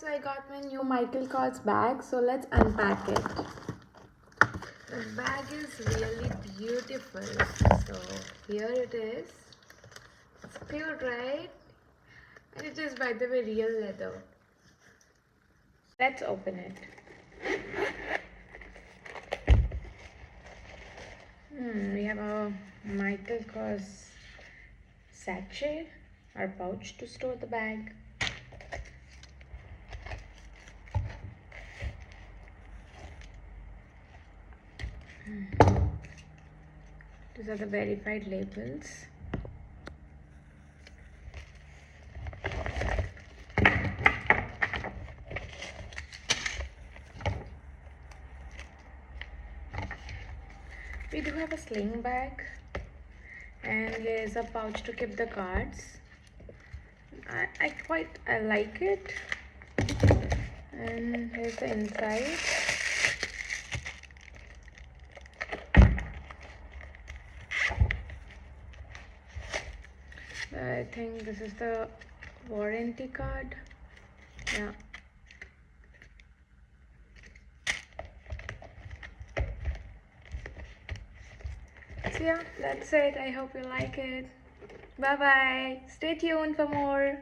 So I got my new Michael Kors bag, so let's unpack it. The bag is really beautiful. So here it is. It's cute, right? And it is, by the way, real leather. Let's open it. We have a Michael Kors sachet or pouch to store the bag. These are the verified labels. We do have a sling bag, and there is a pouch to keep the cards. I like it. And here's the inside. I think this is the warranty card. Yeah. So yeah, that's it. I hope you like it. Bye bye. Stay tuned for more.